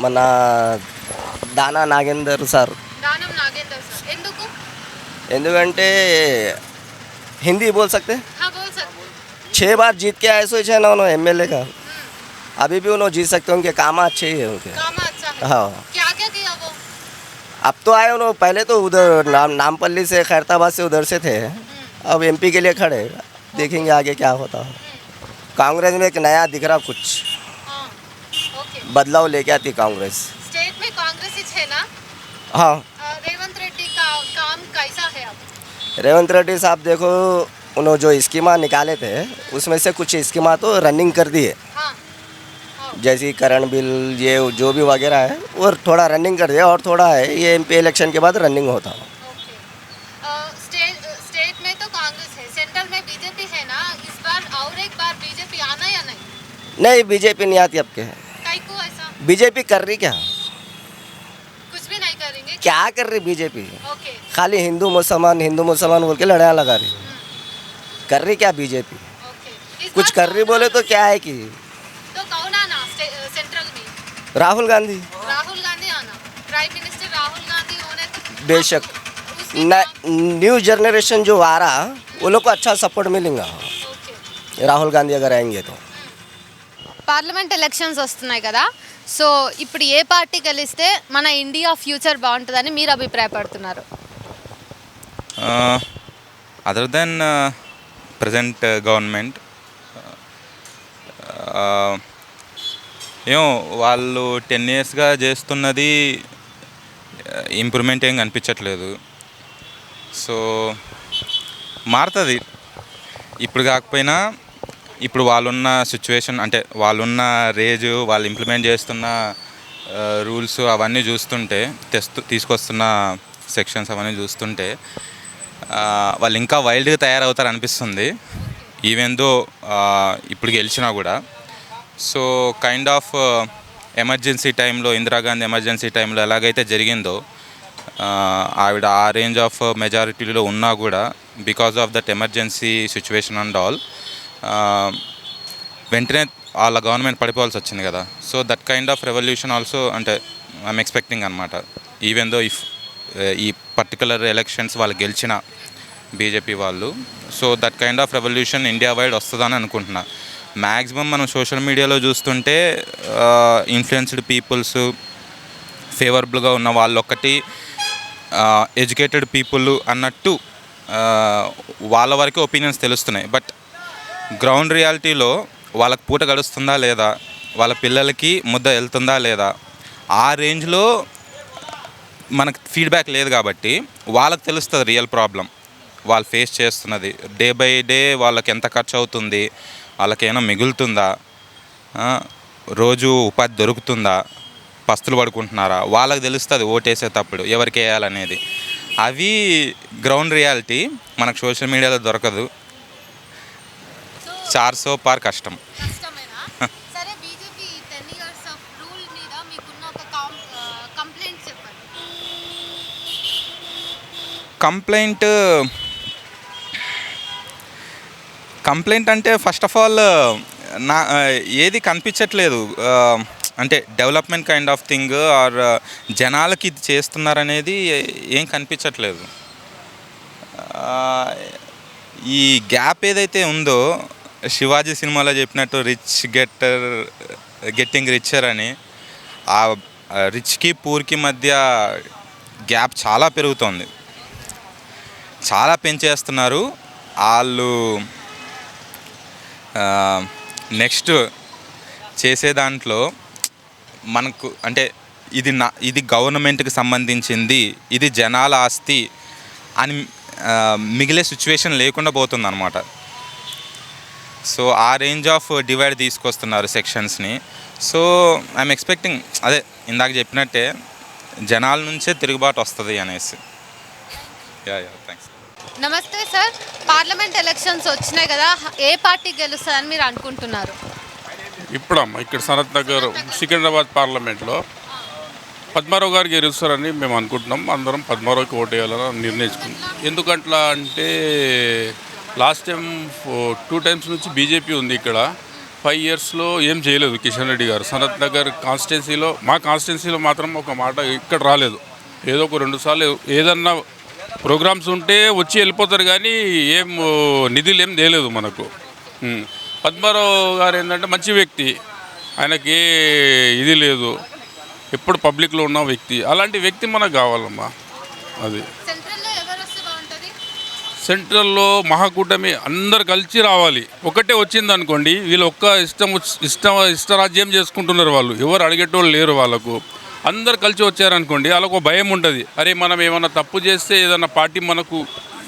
Speaker 10: మన దానా నాగేందర్ సార్.
Speaker 1: దానం నాగేందర్ సార్. ఎందుకు?
Speaker 10: ఎందుకంటే हिंदी बोल सकते हैं।
Speaker 1: हाँ, बोल सकते।
Speaker 10: 6 बार जीत के आए, सोचे ना उन्होंने एमएलए का, अभी भी उन्होंने जीत सकते हैं, उनके काम अच्छे ही है उनके।
Speaker 1: काम अच्छा है।
Speaker 10: हाँ,
Speaker 1: क्या क्या किया वो?
Speaker 10: अब तो आए उन्होंने, पहले तो उधर नामपल्ली से खैरताबाद से उधर से थे, अब एमपी के लिए खड़े, देखेंगे आगे क्या होता है। कांग्रेस में एक नया दिख रहा कुछ,
Speaker 1: हाँ, ओके।
Speaker 10: बदलाव लेके आती कांग्रेस।
Speaker 1: स्टेट में कांग्रेस ही है ना?
Speaker 10: हाँ,
Speaker 1: रेवंत रेड्डी का काम कैसा है अब?
Speaker 10: रेवंत रेड्डी साहब देखो, उन्होंने जो स्कीमा निकाले थे उसमें से कुछ स्कीमा तो रनिंग कर दी है,
Speaker 1: हाँ,
Speaker 10: जैसे करंट बिल ये जो भी वगैरह है वो थोड़ा रनिंग कर दिया, और थोड़ा है ये एमपी इलेक्शन के बाद रनिंग होता है।
Speaker 1: ओके। स्टेट में तो कांग्रेस है, सेंट्रल में बीजेपी है ना, इस बार और एक बार बीजेपी आना या नहीं?
Speaker 10: नहीं, बीजेपी नहीं आती अब के।
Speaker 1: कई को ऐसा?
Speaker 10: बीजेपी कर रही क्या,
Speaker 1: कुछ भी नहीं करेंगे?
Speaker 10: क्या कर रही बीजेपी,
Speaker 1: ओके।
Speaker 10: खाली हिंदू मुसलमान बोल के लड़ाई लगा रही, कर रही क्या बीजेपी,
Speaker 1: ओके। इस
Speaker 10: कुछ
Speaker 1: बार
Speaker 10: कर रही बोले तो क्या है कि
Speaker 1: तो कौन आना सेंट्रल में?
Speaker 10: राहुल गांधी,
Speaker 1: राहुल गांधी आना, प्राइम मिनिस्टर राहुल गांधी होने तो
Speaker 10: बेशक
Speaker 1: उसकी
Speaker 10: न्यू जनरेशन जो आ रहा वो लोग को अच्छा सपोर्ट मिलेगा,
Speaker 1: ओके।
Speaker 10: राहुल गांधी अगर आएंगे तो।
Speaker 1: పార్లమెంట్ ఎలక్షన్స్ వస్తున్నాయి కదా, సో ఇప్పుడు ఏ పార్టీ గెలిస్తే మన ఇండియా ఫ్యూచర్ బాగుంటుందని మీరు అభిప్రాయపడుతున్నారు?
Speaker 11: అదర్ దెన్ ప్రజెంట్ గవర్నమెంట్, ఏమో వాళ్ళు 10 yearsగా చేస్తున్నది ఇంప్రూవ్మెంట్ ఏం కనిపించట్లేదు. సో మారుతుంది ఇప్పుడు కాకపోయినా, ఇప్పుడు వాళ్ళున్న సిచ్యువేషన్ అంటే వాళ్ళున్న రేజు, వాళ్ళు ఇంప్లిమెంట్ చేస్తున్న రూల్స్ అవన్నీ చూస్తుంటే, తీసుకొస్తున్న సెక్షన్స్ అవన్నీ చూస్తుంటే వాళ్ళు ఇంకా వైల్డ్గా తయారవుతారు అనిపిస్తుంది, ఈవెన్ దో ఇప్పుడు గెలిచినా కూడా. సో కైండ్ ఆఫ్ ఎమర్జెన్సీ టైంలో, ఇందిరాగాంధీ ఎమర్జెన్సీ టైంలో ఎలాగైతే జరిగిందో, ఆవిడ ఆ రేంజ్ ఆఫ్ మెజారిటీలో ఉన్నా కూడా because of that emergency situation and all వెంటనే వాళ్ళ గవర్నమెంట్ పడిపోవాల్సి వచ్చింది కదా. So that kind of revolution also అంటే ఐఎమ్ ఎక్స్పెక్టింగ్ అనమాట. ఈవెన్ దో ఇఫ్ ఈ పర్టికులర్ ఎలక్షన్స్ వాళ్ళు గెలిచిన బీజేపీ వాళ్ళు, so that kind of revolution India wide వస్తుందని అనుకుంటున్నా. మ్యాక్సిమం మనం సోషల్ మీడియాలో చూస్తుంటే ఇన్ఫ్లుయెన్స్డ్ పీపుల్స్, ఫేవరబుల్గా ఉన్న వాళ్ళు ఒక్కటి, ఎడ్యుకేటెడ్ పీపుల్ అన్నట్టు వాళ్ళ వరకే ఒపీనియన్స్ తెలుస్తున్నాయి. బట్ గ్రౌండ్ రియాలిటీలో వాళ్ళకి పూట గడుస్తుందా లేదా, వాళ్ళ పిల్లలకి ముద్ద వెళ్తుందా లేదా, ఆ రేంజ్లో మనకు ఫీడ్బ్యాక్ లేదు కాబట్టి వాళ్ళకి తెలుస్తుంది రియల్ ప్రాబ్లం వాళ్ళు ఫేస్ చేస్తున్నది. డే బై డే వాళ్ళకి ఎంత ఖర్చు అవుతుంది, వాళ్ళకేమైనా మిగులుతుందా, రోజు ఉపాధి దొరుకుతుందా, పస్తులు పడుకుంటున్నారా, వాళ్ళకి తెలుస్తుంది ఓటేసేటప్పుడు ఎవరికి వేయాలనేది. అవి గ్రౌండ్ రియాలిటీ మనకు సోషల్ మీడియాలో దొరకదు. 400 పార్ కష్టం.
Speaker 1: సరే, బీజేపీ 10 years ఆఫ్ రూల్ మీద మీకున్న ఒక కంప్లైంట్ చెప్పండి.
Speaker 11: కంప్లైంట్ అంటే ఫస్ట్ ఆఫ్ ఆల్ నా ఏది కనిపించట్లేదు. అంటే development kind of thing or జనాలకి ఇది చేస్తున్నారనేది ఏం కనిపించట్లేదు. ఈ గ్యాప్ ఏదైతే ఉందో, శివాజీ సినిమాలో చెప్పినట్టు గెట్టింగ్ రిచర్ అని, ఆ రిచ్కి పూర్కి మధ్య గ్యాప్ చాలా పెరుగుతోంది, చాలా పెంచేస్తున్నారు వాళ్ళు. నెక్స్ట్ చేసే దాంట్లో మనకు అంటే ఇది గవర్నమెంట్కి సంబంధించింది, ఇది జనాల ఆస్తి అని మిగిలే సిచ్యువేషన్ లేకుండా పోతుంది అనమాట. సో ఆ రేంజ్ ఆఫ్ డివైడ్ తీసుకొస్తున్నారు సెక్షన్స్ని. సో ఐఎమ్ ఎక్స్పెక్టింగ్ అదే ఇందాక చెప్పినట్టే జనాల నుంచే తిరుగుబాటు వస్తుంది అనేసి. థ్యాంక్స్.
Speaker 1: నమస్తే సార్, పార్లమెంట్ ఎలక్షన్స్ వచ్చినాయి కదా, ఏ పార్టీ గెలుస్తుందని మీరు అనుకుంటున్నారు?
Speaker 12: ఇప్పుడమ్మా ఇక్కడ సనత్ నగర్ సికింద్రాబాద్ పార్లమెంట్లో పద్మారావు గారు గెలుస్తారని మేము అనుకుంటున్నాం. అందరం పద్మారావుకి ఓటు వేయాలని నిర్ణయించుకున్నాం. ఎందుకంట్లా అంటే లాస్ట్ టైం 2 times నుంచి బీజేపీ ఉంది ఇక్కడ. 5 yearsలో ఏం చేయలేదు కిషన్ రెడ్డి గారు. సనత్ నగర్ కాన్స్టిట్యున్సీలో, మా కాన్స్టిట్యున్సీలో మాత్రం ఒక మాట ఇక్కడ రాలేదు. ఏదో ఒక 2 సార్లు ఏదన్నా ప్రోగ్రామ్స్ ఉంటే వచ్చి వెళ్ళిపోతారు, కానీ ఏం నిధులు ఏం తేలేదు మనకు. పద్మారావు గారు ఏంటంటే మంచి వ్యక్తి, ఆయనకి ఏ ఇది లేదు, ఎప్పుడు పబ్లిక్లో ఉన్న వ్యక్తి. అలాంటి వ్యక్తి మనకు కావాలమ్మా. అది సెంట్రల్లో మహాకూటమి అందరు కలిసి రావాలి. ఒకటే వచ్చింది అనుకోండి, వీళ్ళు ఒక్క ఇష్టరాజ్యం చేసుకుంటున్నారు. వాళ్ళు ఎవరు అడిగేటోళ్ళు లేరు. వాళ్ళకు అందరు కలిసి వచ్చారనుకోండి, వాళ్ళకు భయం ఉంటుంది. అరే మనం ఏమైనా తప్పు చేస్తే ఏదైనా పార్టీ మనకు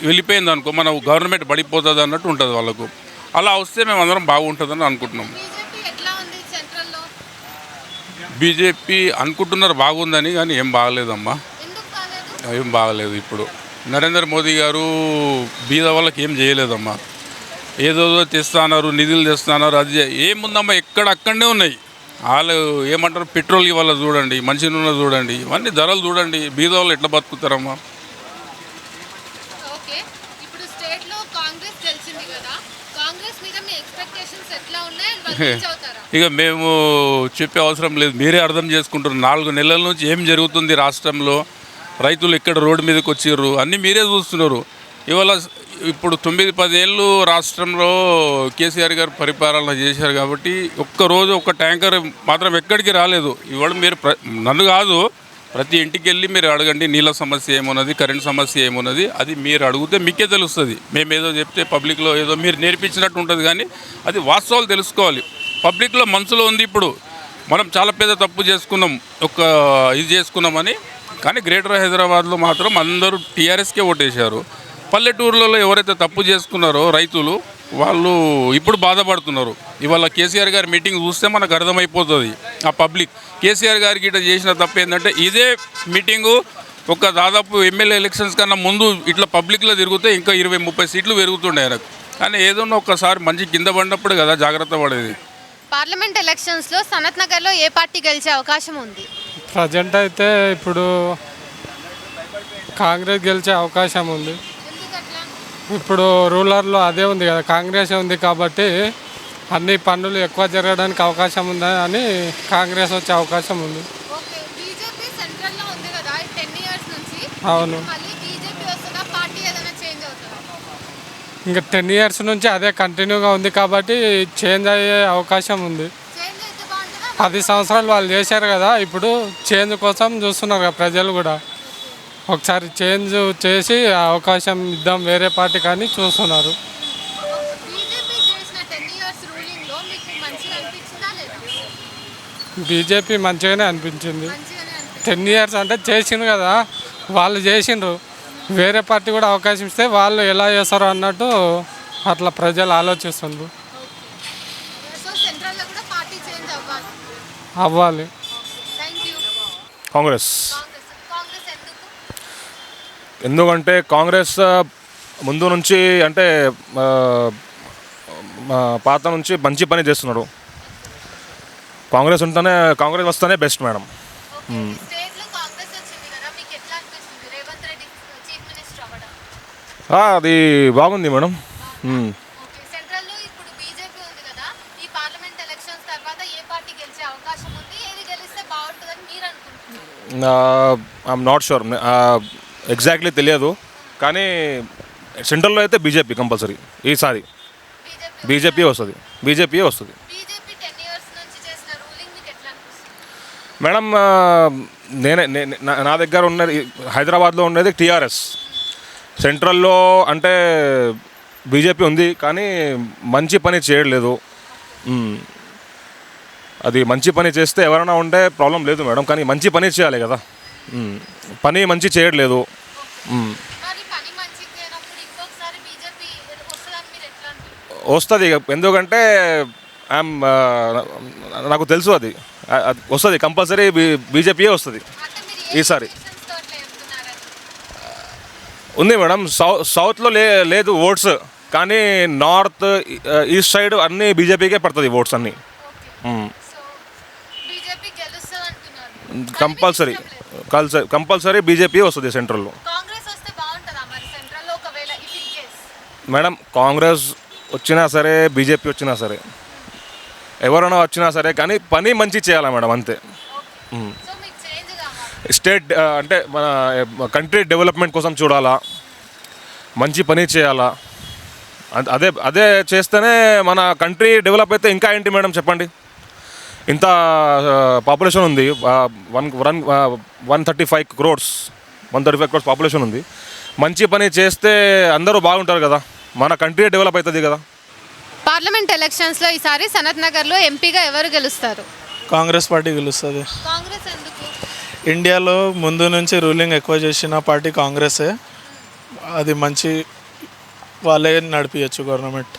Speaker 12: వెళ్ళిపోయింది అనుకో, మన గవర్నమెంట్ పడిపోతుంది అన్నట్టు ఉంటుంది వాళ్ళకు. అలా వస్తే మేము అందరం బాగుంటుందని అనుకుంటున్నాం. బీజేపీ అనుకుంటున్నారు బాగుందని, కానీ ఏం బాగలేదమ్మా, ఏం బాగలేదు. ఇప్పుడు నరేంద్ర మోదీ గారు బీద వాళ్ళకి ఏం చేయలేదమ్మా. ఏదో తెస్తున్నారు, నిధులు తెస్తున్నారు, అది ఏముందమ్మా, ఎక్కడ అక్కడనే ఉన్నాయి. వాళ్ళు ఏమంటారు, పెట్రోల్ ఇవాళ చూడండి, మంచి నూనె చూడండి, ఇవన్నీ ధరలు చూడండి, బీద వాళ్ళు ఎట్లా బతుకుతారమ్మా. ఇక మేము చెప్పే అవసరం లేదు, మీరే అర్థం చేసుకుంటారు. 4 నెలల నుంచి ఏం జరుగుతుంది రాష్ట్రంలో, రైతులు ఎక్కడ రోడ్డు మీదకి వచ్చిర్రు, అన్నీ మీరే చూస్తున్నారు. ఇవాళ ఇప్పుడు 9-10 ఏళ్ళు రాష్ట్రంలో కేసీఆర్ గారు పరిపాలన చేశారు కాబట్టి ఒక్కరోజు ఒక ట్యాంకర్ మాత్రం ఎక్కడికి రాలేదు. ఇవాళ మీరు నన్ను కాదు, ప్రతి ఇంటికి వెళ్ళి మీరు అడగండి, నీళ్ళ సమస్య ఏమున్నది, కరెంట్ సమస్య ఏమున్నది, అది మీరు అడిగితే మీకే తెలుస్తుంది. మేము ఏదో చెప్తే పబ్లిక్లో ఏదో మీరు నేర్పించినట్టు ఉంటుంది, కానీ అది వాస్తవాలు తెలుసుకోవాలి. పబ్లిక్లో మనసులో ఉంది. ఇప్పుడు మనం చాలా పెద్ద తప్పు చేసుకున్నాం, ఇది చేసుకున్నామని. కానీ గ్రేటర్ హైదరాబాద్లో మాత్రం అందరూ టీఆర్ఎస్కే ఓటేశారు. పల్లెటూర్లలో ఎవరైతే తప్పు చేసుకున్నారో రైతులు, వాళ్ళు ఇప్పుడు బాధపడుతున్నారు. ఇవాళ కేసీఆర్ గారి మీటింగ్ చూస్తే మనకు అర్థమైపోతుంది. ఆ పబ్లిక్ కేసీఆర్ గారికి ఇట్లా చేసిన తప్పు ఏంటంటే, ఇదే మీటింగు ఒక దాదాపు ఎమ్మెల్యే ఎలక్షన్స్ కన్నా ముందు ఇట్లా పబ్లిక్లో తిరిగితే ఇంకా 20-30 సీట్లు పెరుగుతుండే ఆయనకు. కానీ ఏదన్నా ఒక్కసారి మంచి కింద పడినప్పుడు కదా జాగ్రత్త పడేది.
Speaker 1: పార్లమెంట్ ఎలక్షన్స్లో సనత్ నగర్లో ఏ పార్టీ గెలిచే అవకాశం ఉంది?
Speaker 13: ప్రజెంట్ అయితే ఇప్పుడు కాంగ్రెస్ గెలిచే అవకాశం ఉంది. ఇప్పుడు రూరల్లో అదే ఉంది కదా, కాంగ్రెస్ ఉంది కాబట్టి అన్ని పనులు ఎక్కువ జరగడానికి అవకాశం ఉందని కాంగ్రెస్ వచ్చే అవకాశం ఉంది.
Speaker 1: ఓకే, బీజేపీ సెంట్రల్లో ఉంది కదా 10 ఇయర్స్ నుంచి.
Speaker 13: అవును.
Speaker 1: మళ్ళీ బీజేపీ వస్తుందా, పార్టీ ఏదైనా చేంజ్ అవుతుందా?
Speaker 13: ఇంకా 10 ఇయర్స్ నుంచి అదే కంటిన్యూగా ఉంది కాబట్టి చేంజ్ అయ్యే అవకాశం ఉంది.
Speaker 1: చేంజ్ అయితే బాగుంటుందా?
Speaker 13: 10 సంవత్సరాలు వాళ్ళు చేశారు కదా, ఇప్పుడు చేంజ్ కోసం చూస్తున్నారు కదా ప్రజలు కూడా. ఒకసారి చేంజ్ చేసి అవకాశం ఇద్దాం వేరే పార్టీ కానీ చూస్తున్నారు.
Speaker 1: బీజేపీ చేసిన 10 ఇయర్స్ రూలింగ్లో మీకు మంచిగా అనిపించిందా లేదా?
Speaker 13: బీజేపీ మంచిగానే అనిపించింది.
Speaker 1: మంచిగానే అనిపించింది.
Speaker 13: 10 ఇయర్స్ అంటే చేసిండ్రు కదా, వాళ్ళు చేసిండ్రు. వేరే పార్టీ కూడా అవకాశం ఇస్తే వాళ్ళు ఎలా చేస్తారో అన్నట్టు అట్లా ప్రజలు ఆలోచిస్తుండ్రు.
Speaker 1: సో సెంట్రల్లో కూడా పార్టీ చేంజ్ అవ్వాలి.
Speaker 13: అవ్వాలి.
Speaker 1: Thank you.
Speaker 14: కాంగ్రెస్.
Speaker 1: కాంగ్రెస్ ఎందుకు?
Speaker 14: ఎందుకంటే కాంగ్రెస్ ముందు నుంచి అంటే పాత నుంచి మంచి పని చేస్తున్నాడు. కాంగ్రెస్ వస్తేనే బెస్ట్ మేడం.
Speaker 1: స్టేట్లో కాంగ్రెస్ వచ్చింది కదా, మీకు ఎట్లా అనిపిస్తుంది రేవంత్ రెడ్డి చీఫ్ మినిస్టర్ అవ్వడం?
Speaker 14: అది బాగుంది మేడం.
Speaker 1: ఓకే, సెంట్రల్లో ఇప్పుడు బీజేపీ ఉంది కదా, ఈ పార్లమెంట్ ఎలక్షన్స్ తర్వాత ఏ పార్టీ గెలిచే అవకాశం ఉంది, ఏది గెలిస్తే బాగుంటుందని మీరు అనుకుంటున్నారు?
Speaker 14: ఐఎమ్ నాట్ షూర్, ఎగ్జాక్ట్లీ తెలియదు. కానీ సెంట్రల్లో అయితే బీజేపీ కంపల్సరీ ఈసారి బీజేపీ వస్తుంది.
Speaker 1: బీజేపీ 10 ఇయర్స్ నుంచి చేసిన రూలింగ్ మీకు ఎట్లా అనిపిస్తుంది?
Speaker 14: మేడం నా దగ్గర ఉన్నది హైదరాబాద్లో ఉండేది టీఆర్ఎస్. సెంట్రల్లో అంటే బీజేపీ ఉంది కానీ మంచి పని చేయట్లేదు. అది మంచి పని చేస్తే ఎవరైనా ఉంటే ప్రాబ్లం లేదు మేడం, కానీ మంచి పని చేయాలి కదా. పని మంచి చేయట్లేదు.
Speaker 1: మరి పని మంచిగా చేయనప్పుడు ఇంకొకసారి బీజేపీ వస్తుందని మీరు ఎట్లా అనుకుంటున్నారు?
Speaker 14: వస్తుంది, ఎందుకంటే నాకు తెలుసు అది వస్తుంది కంపల్సరీ. బీజేపీయే వస్తుంది ఈసారి. ఉంది మేడం, సౌత్లో లేదు ఓట్స్, కానీ నార్త్ ఈస్ట్ సైడ్ అన్నీ బీజేపీకే పడుతుంది ఓట్స్ అన్నీ. కంపల్సరీ బీజేపీ వస్తుంది సెంట్రల్లో. మేడం కాంగ్రెస్ వచ్చినా సరే బీజేపీ వచ్చినా సరే ఎవరైనా వచ్చినా సరే కానీ పని మంచి చేయాలా మేడం, అంతే. స్టేట్ అంటే మన కంట్రీ డెవలప్మెంట్ కోసం చూడాలా, మంచి పని చేయాలా. అదే చేస్తేనే మన కంట్రీ డెవలప్ అయితే. ఇంకా ఏంటి మేడం చెప్పండి, ఇంత పాపులేషన్ ఉంది, 135 crores పాపులేషన్ ఉంది. మంచి పని చేస్తే అందరూ బాగుంటారు కదా, మన కంట్రీ డెవలప్ అవుతుంది కదా.
Speaker 1: పార్లమెంట్ ఎలక్షన్స్లో ఈసారి సనత్ నగర్లో ఎంపీగా ఎవరు గెలుస్తారు?
Speaker 15: కాంగ్రెస్ పార్టీ గెలుస్తుంది.
Speaker 1: కాంగ్రెస్ ఎందుకు?
Speaker 15: ఇండియాలో ముందు నుంచి రూలింగ్ ఎక్కువ చేసిన పార్టీ కాంగ్రెసే. అది మంచి వాళ్ళే నడిపించచ్చు గవర్నమెంట్,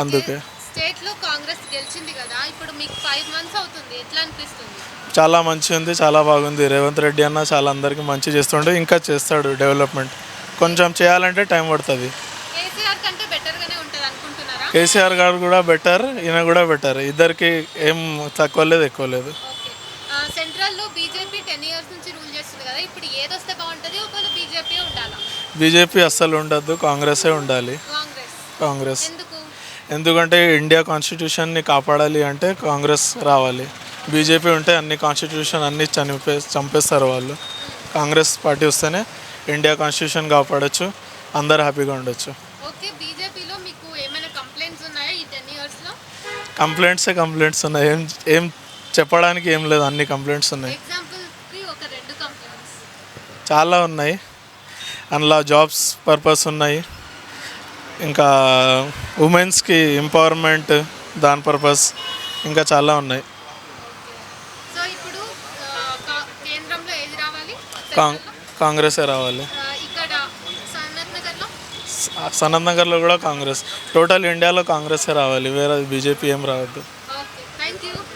Speaker 15: అందుకే.
Speaker 1: స్టేట్లో కాంగ్రెస్ గెలిచింది కదా, ఇప్పుడు మీకు 5 months అవుతుంది, ఎట్లా అనిపిస్తుంది?
Speaker 15: చాలా మంచి ఉంది, చాలా బాగుంది. రేవంత్ రెడ్డి అన్న చాలా అందరికీ మంచి చేస్తుండే, ఇంకా చేస్తాడు డెవలప్మెంట్. కొంచెం చేయాలంటే టైం పడుతుంది.
Speaker 1: కేసీఆర్ కంటే బెటర్గానే ఉంటుంది అనుకుంటున్నారా?
Speaker 15: కేసీఆర్ గారు కూడా బెటర్, ఈయన కూడా బెటర్. ఇద్దరికి ఏం తక్కువ లేదు ఎక్కువ లేదు.
Speaker 1: సెంట్రల్లో బీజేపీ 10 years నుంచి రూల్ చేస్తుంది కదా, ఇప్పుడు ఏదొస్తే బాగుంటుంది? ఒకవేళ బీజేపీ ఉండాలా?
Speaker 15: బీజేపీ అస్సలు ఉండద్దు, కాంగ్రెసే ఉండాలి. కాంగ్రెస్ ఎందుకంటే ఇండియా కాన్స్టిట్యూషన్ని కాపాడాలి అంటే కాంగ్రెస్ రావాలి. బీజేపీ ఉంటే అన్ని కాన్స్టిట్యూషన్ అన్నీ చంపేస్తారు వాళ్ళు. కాంగ్రెస్ పార్టీ వస్తేనే ఇండియా కాన్స్టిట్యూషన్ కాపాడచ్చు, అందరు హ్యాపీగా ఉండొచ్చు.
Speaker 1: ఓకే, బీజేపీలో మీకు ఏమైనా కంప్లైంట్స్ ఉన్నాయా ఈ 10 yearsలో?
Speaker 15: కంప్లైంట్స్ ఉన్నాయి, ఏం చెప్పడానికి ఏం లేదు, అన్ని కంప్లైంట్స్ ఉన్నాయి.
Speaker 1: ఎగ్జాంపుల్కి ఒక 2 complaints.
Speaker 15: చాలా ఉన్నాయి. అందులో జాబ్స్ పర్పస్ ఉన్నాయి, ఇంకా ఉమెన్స్కి ఎంపవర్మెంట్ దాని పర్పస్, ఇంకా చాలా ఉన్నాయి.
Speaker 1: సో ఇప్పుడు కేంద్రంలో ఏది రావాలి?
Speaker 15: కాంగ్రెసే రావాలి.
Speaker 1: ఇక్కడ
Speaker 15: సనత్ నగర్లో కూడా కాంగ్రెస్. టోటల్ ఇండియాలో కాంగ్రెసే రావాలి, వేరే బీజేపీ ఏం రావద్దు.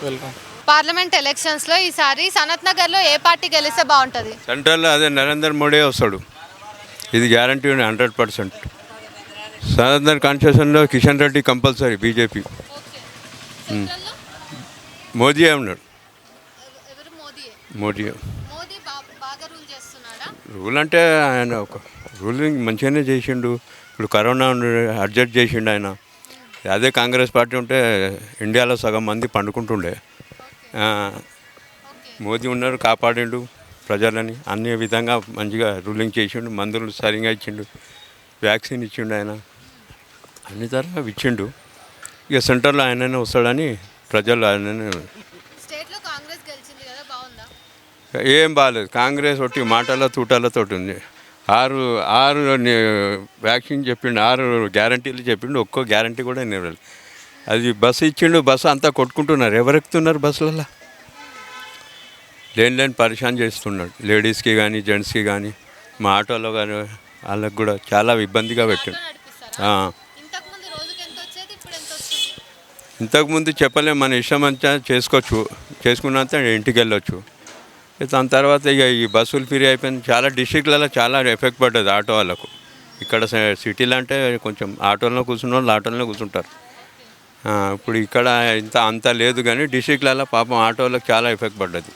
Speaker 15: వెల్కమ్.
Speaker 1: పార్లమెంట్ ఎలక్షన్స్లో ఈసారి సనత్ నగర్లో ఏ పార్టీ గెలిస్తే బాగుంటుంది?
Speaker 16: సెంట్రల్లో అదే నరేంద్ర మోడీ వస్తాడు, ఇది గ్యారంటీ 100%. సనత్ నగర్ కాన్స్టిట్యూషన్లో కిషన్ రెడ్డి కంపల్సరీ బీజేపీ. మోదీయే ఉన్నాడు. మోదీ రూల్ అంటే ఆయన ఒక రూలింగ్ మంచిగానే చేసిండు, ఇప్పుడు కరోనా అడ్జస్ట్ చేసిండు ఆయన. అదే కాంగ్రెస్ పార్టీ ఉంటే ఇండియాలో సగం మంది పండుకుంటుండే. మోదీ ఉన్నారు, కాపాడిండు ప్రజలని, అన్ని విధంగా మంచిగా రూలింగ్ చేసిండు, మందులు సరిగా ఇచ్చిండు, వ్యాక్సిన్ ఇచ్చిండు ఆయన, అన్ని తరఫా ఇచ్చిండు. ఇక సెంటర్లో ఆయననే వస్తాడని ప్రజలు ఆయననే.
Speaker 1: స్టేట్లో కాంగ్రెస్ గెలిచింది కదా, బాగుందా?
Speaker 16: ఏం బాగాలేదు, కాంగ్రెస్ ఒకటి మాటల తూటాలతో ఉంది. ఆరు వ్యాక్సిన్ చెప్పిండు, 6 గ్యారంటీలు చెప్పిండు, ఒక్కో గ్యారంటీ కూడా నెరవేరలేదు. అది బస్సు ఇచ్చిండు, బస్సు అంతా కొట్టుకుంటున్నారు. ఎవరు ఎక్కుతున్నారు బస్సులలో? లేని పరిశాన్ చేస్తున్నాడు, లేడీస్కి కానీ జెంట్స్కి కానీ, మా ఆటోలో కానీ వాళ్ళకి కూడా చాలా ఇబ్బందిగా పెట్టిండు. ఇంతకుముందు చెప్పలేము, మన ఇష్టం అంతా చేసుకోవచ్చు, చేసుకున్నంత ఇంటికి వెళ్ళొచ్చు. దాని తర్వాత ఇక ఈ బస్సులు ఫ్రీ అయిపోయింది. చాలా డిస్ట్రిక్ట్లలో చాలా ఎఫెక్ట్ పడ్డది ఆటో వాళ్ళకు. ఇక్కడ సిటీలో అంటే కొంచెం ఆటోలో కూర్చున్న వాళ్ళు ఆటోలో కూర్చుంటారు. ఇప్పుడు ఇక్కడ అంత లేదు, కానీ డిస్ట్రిక్ట్లలో పాపం ఆటోలకు చాలా ఎఫెక్ట్ పడ్డది.